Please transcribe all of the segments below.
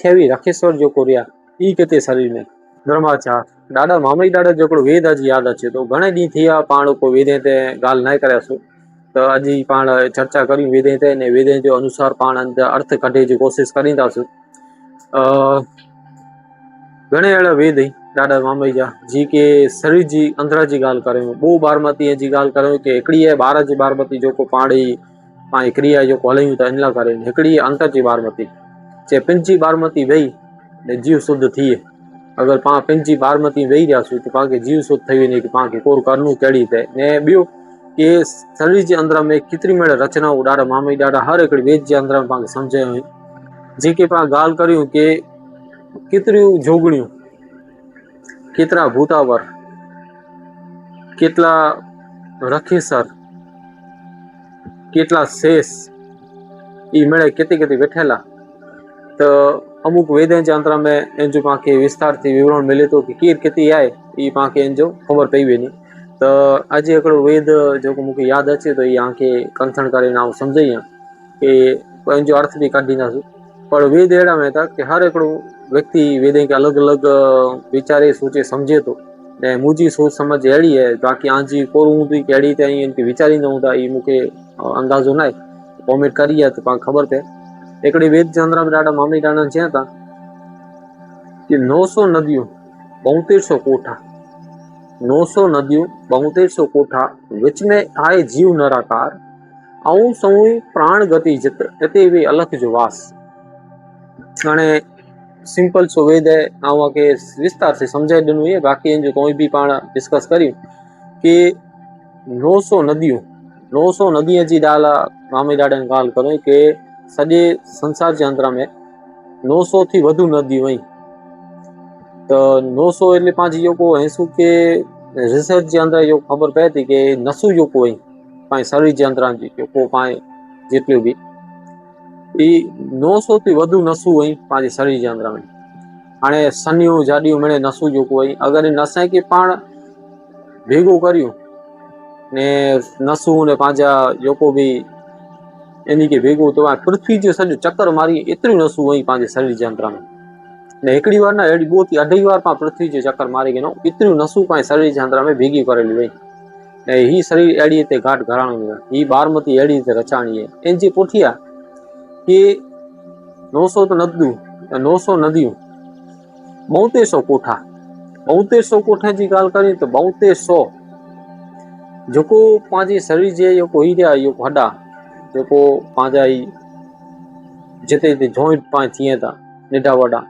अठ्यावी रखेश्वर जो रिया ई केते शरीर में ब्रह्माचार डाडा मामई डाडा जो वेद अज याद अचे तो घणे दी थी पाण को वेदे ते गाल न करयासु तो अज पाण चर्चा करी वेदे ते ने वेदे जो अनुसार पाण अर्थ कढे जी कोशिश करींदासु। घणे अहिड़ा वेद डाडा मामई जा जी के शरीर जी अंदरा जी गाल करें बो बारमती जी गाल करें कि हिकड़ी है बार जी बारमती जो को पाणी पाणी क्रिया जो हलायूं था इन लाइ करें हिकड़ी अंतर जी बारमती चे पिंची बारमती वेही ने जीव शुद्ध थिए अगर पा पिंची बारमती वेही रहियासीं तो पाण खे जीव शुद्ध थी वञे कि पाण खे कोर करनू कहिड़ी थिए ने ॿियो कि शरीर जे अंदर में केतिरी महिल रचनाऊं ॾाढा मामई ॾाढा हर हिकिड़ी वेद जे अंदर में पाण खे सम्झायूं आहिनि जेके पाण ॻाल्हि करियूं कि केतिरियूं जोगणियूं केतिरा भूतावर केतला रखेसर केतला शेष ई मिड़े केते केते वेठेला तो अमुक वेदन जे अंदर में इन जो पाण खे विस्तार थी विवरण मिले तो कि केर केती आहे ई पाण खे इन जो ख़बर पई वञे। तो अॼु हिकिड़ो वेद जेको मूंखे यादि अचे तो इहा खे कंथण करे आउं सम्झई कि इन जो अर्थ बि कढींदासीं पर वेद अहिड़ा में था कि हर हिकिड़ो व्यक्ति वेदे खे अलॻि अलॻि वीचारे सोचे सम्झे थो ऐं मुंहिंजी सोच समझ अहिड़ी आहे बाक़ी आंजी कोर हूंदी कहिड़ी त इनखे वीचारींदा हूंदा ई मूंखे अंदाज़ो न आहे कॉमेंट करी आहे त पाण ख़बर पए। हिकिड़े वेद जे अंदर में ॾाढा मामई ॾाढा चया था कि 900 नदियूं 7200 कोठा 900 नदियूं 7200 कोठा विच में आहे जीव नराकार ऐं सऊं प्राण गति जित हिते बि अलख जो वास। हाणे सिंपल सो वेद है के विस्तार से समझाए ॾिनो है बाक़ी इन जो कोई भी पाण डिस्कस करियूं कि 900 नदियों जी ॾाला मामे ॾाढनि ॻाल्हि करो कि सॼे संसार जे अंदर में 900 थी वधु नदियूं आहिनि तो 900 એટલે પાંચ જેको हेसू के रिसर्च जे अंदर जो ख़बर पए थी कि नसू जेको आहे पाण शरीर जे अंदर जी जेको पाण जेतिरियूं बि ई 900 थी वधु नसूं आहिनि पंहिंजे शरीर जे अंदर में। हाणे सनियूं जाॾियूं मिड़े नसूं जेको आहे अगरि इन नस खे पाण भेगो करियूं ने नसूं ने पंहिंजा जेको बि इन खे भेगो तो पृथ्वी जो सॼो चक्कर मारी एतिरियूं नसूं आहिनि पंहिंजे शरीर जे अंदर में ने हिकिड़ी बार न अहिड़ी ॿियो थी अढाई बार पाण पृथ्वी जो चक्कर मारे गिनो एतिरियूं नसूं पंहिंजे शरीर जे अंदर में भेगी करेलियूं आहिनि ऐं हीअ शरीर अहिड़ी हिते घाट घराणो आहे हीअ बारमती अहिड़ी हिते रचाणी आहे इन जे पुठियां कि 900 तो नदियूं 900 नदियूं 7200 कोठा 7200 कोठे जी ॻाल्हि करियूं त 7200 जेको पंहिंजे शरीर जे जेको ही रहिया जेको हॾा जेको पंहिंजा ई जिते जिते जॉइंट पाण थिए था नंढा वॾा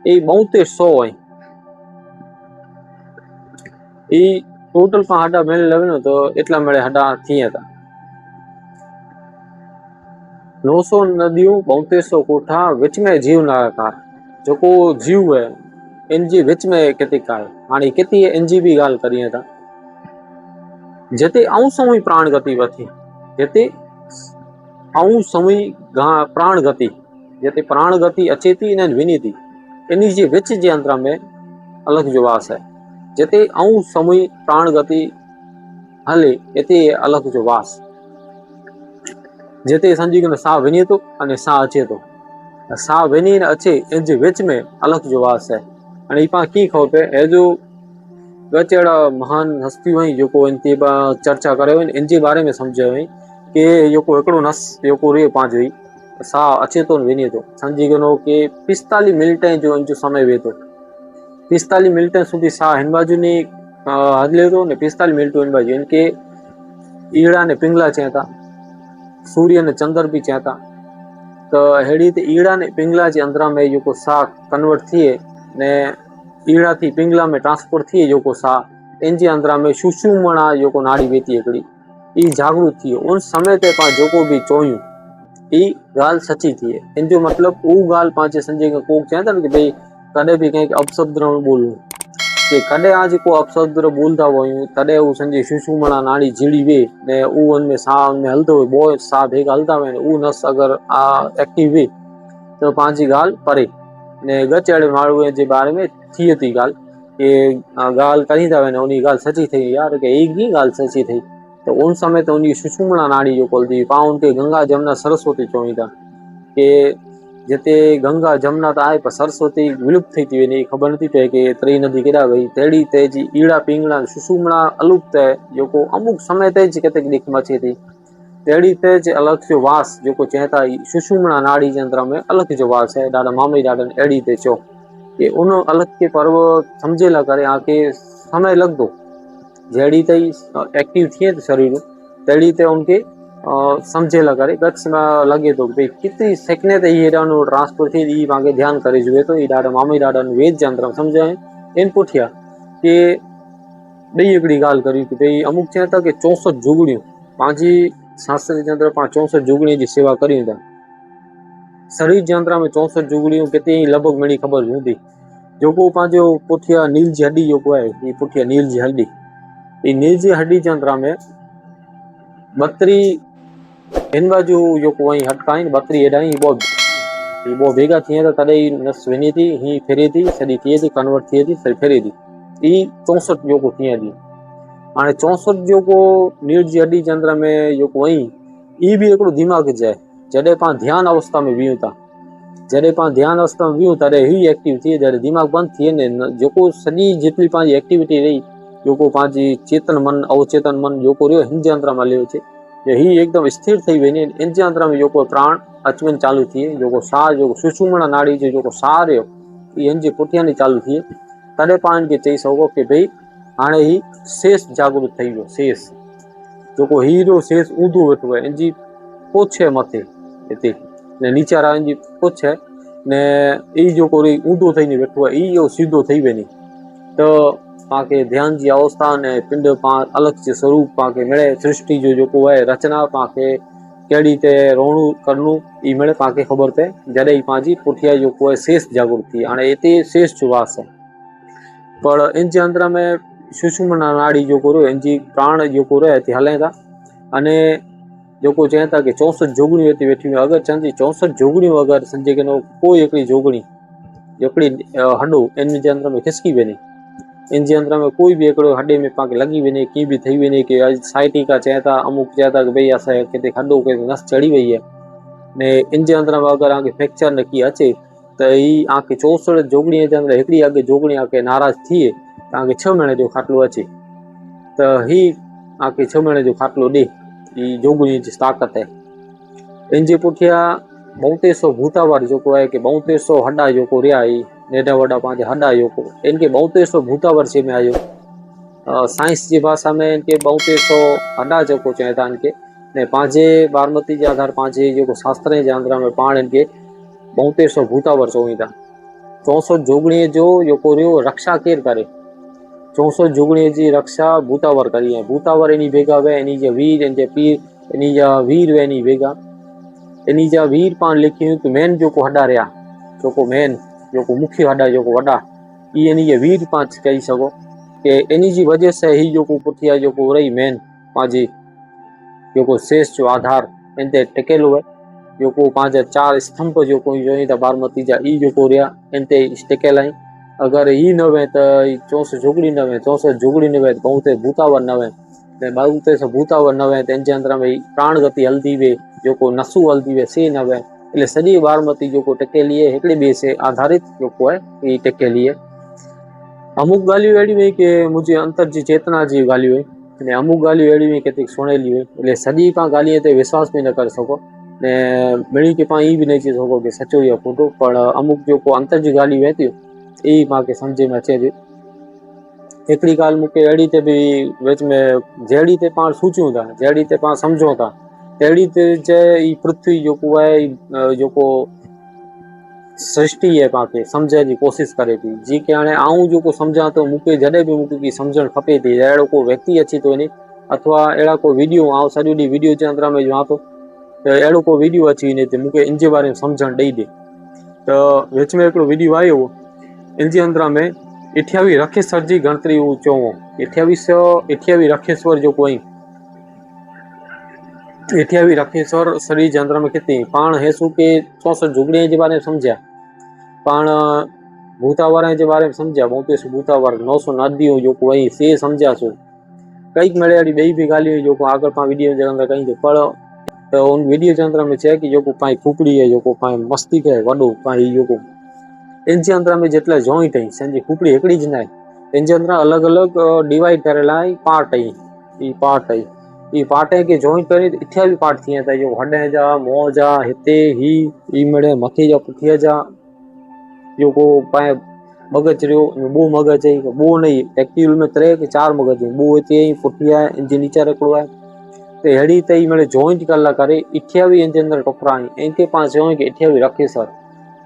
ये 7200 आहिनि ई टोटल पाण हॾा मिले लॻे न तो एटला मिड़े हॾा थिए था 900 नदियूं 7200 कोठा विच में जीव नराकार जेको जीव है इन जे विच में केतिका आहे हाणे केतिरी इन जी बि ॻाल्हि करिए था जिते आऊं समुई प्राण गति वठी जिते आऊं समुई प्राण गति जिते प्राण गति अचे थी इन्हनि विञे थी इन जे विच जे अंदर में अलग जो वास है जिते आऊं समुई प्राण गति हले हिते अलग जो वास जिते समझी करे साह वञे थो अने साह अचे थो साह वञे न अचे इन जे विच में अलग जो वास है। हाणे ही पाण कीअं ख़बर पए हे जो ॿ अहिड़ा महान हस्तियूं आहिनि जेको इन ते चर्चा करियो आहिनि इन जे बारे में सम्झायो हुई कि जेको हिकिड़ो नस जेको रे पंहिंजो ई साह अचे थो वञे थो सम्झी वञो कि 45 मिंट जो इन जो समय वेहे थो 45 मिंट સુધી साह हिन बाजू ने हले थो ने 45 मिंट हिन बाजू इनके ईड़ा ने पिंगला चए था सूर्य ने चंद्र भी चए था तो अहिड़ी त ईड़ा ने पिंगला जे अंदर में जेको साह कन्वर्ट थिए ने ईड़ा थी पिंगला में ट्रांसफर थिए जेको साह इन जे अंदर में सुषुम्ना जेको नाड़ी वेती हिकिड़ी ई जागरूक थिए उन समय ते पाण जेको बि चोयूं ई ॻाल्हि सची थिए इन जो मतिलबु उहा ॻाल्हि पंहिंजे संजय खे को चए था न कि भई कॾहिं बि कंहिंखे अपशब्द न ॿोलूं कि कॾहिं आ जेको अपशब्द बोलंदा हुयूं तॾहिं उहो संजय सुषुम्ना नाड़ी जीड़ी वे ने उहो उनमें साह उनमें हलंदो हुयो बोइ साह भेगा हलंदा वञनि उहो नस अगरि एक्टिव वे तो पंहिंजी ॻाल्हि परे ने गच अहिड़े माण्हूअ जे बारे में थिए थी ॻाल्हि कि ॻाल्हि करी था वञनि उन ॻाल्हि सची थी यार कि ही कीअं ॻाल्हि सची थी तो उन समय ते उनजी सुषुम्ना नाड़ी जेको हलंदी पाण उनखे गंगा जमुना सरस्वती चवनि था कि જેતે ગંગા જમના તો આય પણ સરસ્વતી વિલુપ્ત થઈ હતી એની ખબર નથી પડી કે ત્રી નદી કેડા ગઈ તેડી તેજી ઈड़ा पिंगला सुषुम्ना अलुप्त है जो को अमुक समय तेज कहते दिख मची थी तेड़ी तेज अलग जो वास जो को चहता सुषुम्ना नाड़ी यंत्र में अलग जो वास है दादा मामी दादा एड़ी ते चो कि उन अलग के पर्व समझेला करे आके समय लग दो जेड़ी तई एक्टिव थिए शरीर तेड़ी ते उनके समझेला करे गच में लगे तो भाई कितनी सेकने ते ये ट्रांसफर थी ई मांगे ध्यान करे जुए तो ई दादा मामी दादा वेद यंत्र समझाए इन पुठिया के बई एकड़ी गाल करी कि भाई अमुक चहता कि 64 जुगड़ियों पांची शास्त्र यंत्र 64 जुगड़ी की सेवा करी था शरीर यंत्र में 64 जुगड़ियों कितनी लगभग मेरी खबर होती जो को पांचो पुठिया नील जी हड्डी जो को है ये पुठिया नील जी हड्डी ये नील जी हड्डी यंत्र में 32 इन बाजू जो को वही हटकाई 32 एडाई वो भेगा थी तो तदे नस विनी थी ही फेरी थी सदी थी थी कन्वर्ट थी थी सही फेरी थी ई 64 जो को थी थी आने 64 जो को नील जी हड्डी यंत्र में जो को वही ई भी एकड़ो दिमाग जाए जडे पा ध्यान अवस्था में वियूं था जडे पा ध्यान अवस्था में वियूं तडे ही एक्टिव थी जडे दिमाग बंद थी ने जो को सदी जितनी पांची एक्टिविटी रही जो को पांची चेतन मन अवचेतन मन जो को रियो हिंज यंत्र में लियो छे ही एकदम स्थिर थई वेनी हिंज यंत्र में जो को प्राण अचमन चालू थी जो को साह जो सुषुम्ना नाड़ी जो को साह रह्यो ई हिंज पुठिया नी चालू थी तडे पाण के चई सको कि भाई हाणे ही शेष जागृत थई गयो शेष जो को हीरो शेष ऊंधो वेठो है इंजी पोछे मथे इते ने नीचे रा इंजी पोछे ने ई जो को ऊंधो थईने वेठो है ई जो सीधो थई वेनी तो पाके ध्यान जी अवस्था ने पिंड पा अलग से स्वरूप पाके मिले सृष्टि जो को है रचना पाके केड़ी ते रोणु करनु ई मिले पाके खबर पे जडे ई पाजी पुठिया जो को है शेष जागृत थी हाणे इते शेष जुवास है पर इंज यंत्र में सुषुम्ना नाड़ी जो को इंजी प्राण जो को रहे हले था अने जो को चहता कि 64 जोगणी होती बैठी अगर चंदी 64 जोगणी अगर संजय के कोई एकड़ी जोगणी एकड़ी हड्डो इन यंत्र में खिसकी बनी इन यंत्र में कोई भी एकड़ो हड्डे में पाके लगी बने की भी थई बने कि साइटी का चहता अमुक चहता कि भाई असा किते हड्डो के नस चढ़ी वही है ने इन यंत्र में अगर आगे फ्रैक्चर न की अचे तो ई आके 64 जोगणी यंत्र एकड़ी आगे जोगणी आके नाराज थी आगे 6 महीने जो खाटलो अचे तो ही आके 6 महीने जो खाटलो दे ई जोगणी जी ताकत है इंजे पुठिया 3200 भूतावर जो को है कि 3200 हड्डा जो को रिया ई नेडा वडा पांच हड्डा जो को इनके 3200 भूतावर से में आयो साइंस की भाषा में इनके 3200 हड्डा जो को चहता इनके ने पांचे बारमती के आधार पांचे जो को शास्त्र के आंध्र में पाण इनके 3200 भूतावर चोई था 64 जोगणी जो को रियो रक्षा केर करे 64 जुगणी जी रक्षा भूतावर करी है भूतावर एनी भेगा वे एनी जे वीर एनी जे पीर एनी जा वीर वे एनी भेगा एनी जा वीर पान लिखी तो मेन जो को हड्डा रहा जो को मेन जो को मुख्य हड्डा जो को वडा ई एनी जे वीर पांच कही सको कि एनी जी वजह से ही जो को पुठिया जो को रही मेन पाजी जो को शेष जो आधार इनते टेकेलो है जो को पांच 4 स्तंभ जो को जो था बारमती जा ई जो को रिया इनते टेकेला अगर ई न वे तो 64 जुगड़ी न वे 64 जुगड़ी न वे बहुत भूतावर न वे बहुत भूतावर न वे अंदर में प्राण गति हल्दी वे जो को नसू हल्दी वे से न वे એટલે સદી બારમતી जो को टकेली है एकड़ी बे से आधारित जो को है ये टकेली है अमुक गालियों एड़ी में कि मुझे अंतर जी चेतना जी गालियों है ने अमुक गालियों एड़ी में केतिक सुनेली है એટલે સદી पा गालियों ते विश्वास भी न कर सको ने मिली के पा ई भी नहीं चीज सको कि सचो या खोटो पर अमुक जो को अंतर जी गालियों है ई मां के समझे में अचे एकड़ी गाल मुके एड़ी ते भी विच में जेड़ी ते पाण सोचूं था जेड़ी ते पाण समझो था तेड़ी ते जे ई पृथ्वी जो को है जो को सृष्टि है पाके समझे की कोशिश करे थी जी के हाणे आऊं जो को समझा तो मुके जडे भी मुके की समझण खपे थी एड़ो को व्यक्ति अची तो ने अथवा एड़ा को वीडियो आऊं सॼो डी वीडियो जे अंदर में जो तो एड़ो को वीडियो अची ने ते मुके इन जे बारे में समझण दई दे तो विच में एकड़ो वीडियो आयो इनजे अंदर में 28 रखेश्वर जी गणतरी चो 28 रखेश्वर जो कोई 28 रखेश्वर शरीर जे अंदर में कितनी पाण हेसु के 64 जुगड़ी के बारे में समझा पाण भूतावर के बारे में समझा 32 भूतावर 900 नदियों जो कोई से समझा सो कई मेड़े बई भी गालियों जो को आगे पा वीडियो जे अंदर कहीं तो पर त उन वीडियो जे अंदर में चए कि जेको पाण खोपड़ी है, जेको पाण मस्तिष्क है वॾो पाण जेको इन जे अंदर में जेतला जॉइंट आहिनि, संजी खोपड़ी हिकिड़ी ज न आहे, इन जे अंदर अलॻि अलॻि डिवाइड करेल आहे पार्ट आहिनि। ई पार्ट आहे, ई पार्ट खे जॉइंट करे इथिया बि पार्ट थी वेंदा आहिनि, जो हॾ जा, मुंहं जा, हिते ही मिड़े मथे जा पुठीअ जा, जेको पाण मगज रहियो, ॿो मगज आहे, ॿो न एक्चुअल में 3 के 4 मगज आहिनि, ॿो हिते पुठिया आहे, इन जे नीचे रखियो आहे। त अहिड़ी त ई मिड़े जॉइंट करण लाइ करे इथिया बि इन जे अंदर टुकड़ा आहिनि, इनखे पाण चऊं कि इथिया बि रखे सर।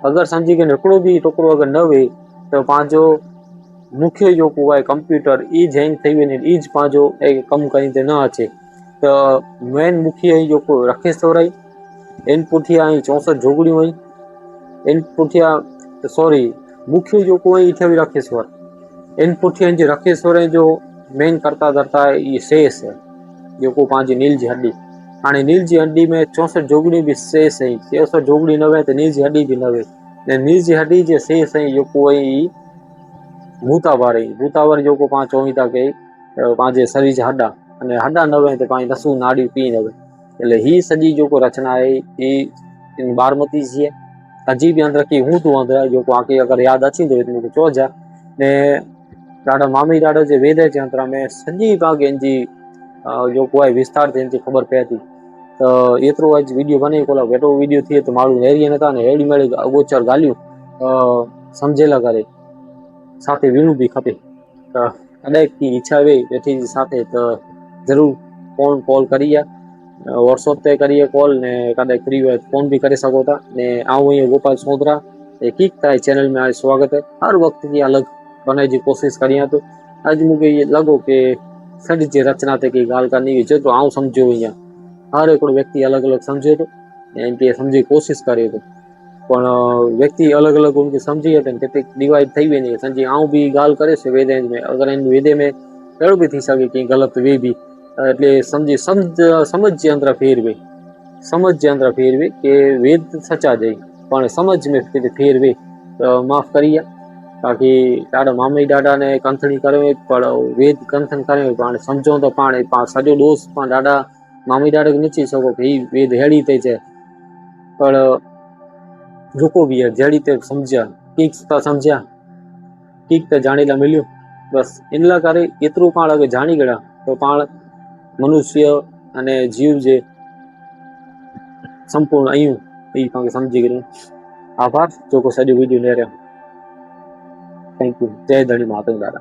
अगरि सम्झी के हिकिड़ो बि टुकड़ो अगरि न वेहे त पंहिंजो मुख्य जेको आहे कंप्यूटर ई हैंग थी वञे, ई पंहिंजो कमु करींदे न अचे। त मेन मुख्य जेको रखे सोराई इन पुठियां 64 जोगड़ियूं आहिनि, इन पुठियां सॉरी मुख्य जेको आहे इथे बि रखे स्वर, इन पुठियां जे रखे स्वरे जो मेन करता धरता है ये शेष है, जेको पंहिंजी नील जी हड्डी। हाणे नील जी हड्डी में 64 जोगड़ियूं बि शेष आहिनि, 64 जोगड़ी न वे त नील जी हड्डी बि न वे, ऐं नील जी हड्डी जे शेष ऐं जेको आहे ई भूतावर आहे, भूतावर जेको पाण चऊं था कि पंहिंजे शरीर जा हॾा, अने हॾा न वे त पंहिंजी नसूं नाड़ियूं पी न वे। એટલે ही सॼी जेको रचना आहे ही इन बारमती जी है, अजी बि अंदर की हूं तूं अंदर जेको आके अगरि यादि अची थो मूंखे चइजांइ। ने ॾाढा मामी ॾाढा जे वेद जे अंदर में सॼी तव्हांखे इन जी जेको आहे विस्तार ते इन जी ख़बर पए थी। त एतिरो अॼु वीडियो बने कोला वॾो वीडियो थिए त माण्हू हेरीअ नथा, ने अहिड़ी महिल अगोचर ॻाल्हियूं सम्झे ला करे સાથે વીણું બી ખપે। त कॾहिं की इच्छा वे वेठी जी સાથે त ज़रूर फोन कॉल करिए, व्हाट्सअप ते करिए कॉल, ने कॾहिं फ्री हुए फोन भी करे सघो था। ने आऊं ही गोपाल सोदरा ठीक था चैनल में आज स्वागत है, हर वक्त की अलग बनने की कोशिश करियां तो अज मुझे ये लगो कि सॼ जे रचना ते की ॻाल्हि करनी हुई, जेतिरो आऊं सम्झो हुई हर हिकिड़ो व्यक्ति अलॻि अलॻि सम्झे थो ऐं इनखे सम्झी कोशिश करे थो, पण व्यक्ति अलॻि अलॻि उनखे सम्झी त किथे डिवाइड थी वेंदी। सम्झी आऊं बि ॻाल्हि करे वेद में, अगरि इन वेद में अहिड़ो बि थी सघे कि ग़लति वे बि, એટલે સમજી સમજ જે અંદર ફેર વે, समझ जे अंदर फेर वे कि वेद सचा जाए, पण समझ में फेर वे तो माफ़ करिए। बाक़ी ॾाढा मामी ॾाढा ने कंथणी करे पर वेद कंथन करे पाण सम्झो तो पाण सॼो दोस्त पाण ॾाढा मामी ॾाढा खे नची सघो कि ही वेद हेड़ी ते चए, पर जेको भी है जहिड़ी ते सम्झिया ठीक था सम्झिया, ठीक त जाणे ला मिलियो, बस इन ला करे एतिरो पाण अगरि जाणी गया तो पाण मनुष्य अने जीव जे संपूर्ण आहियूं ई पाण समझी गए। आभार जेको सॼो वीडियो ने रहियो। थैंक यू, जय धनी माता दादा।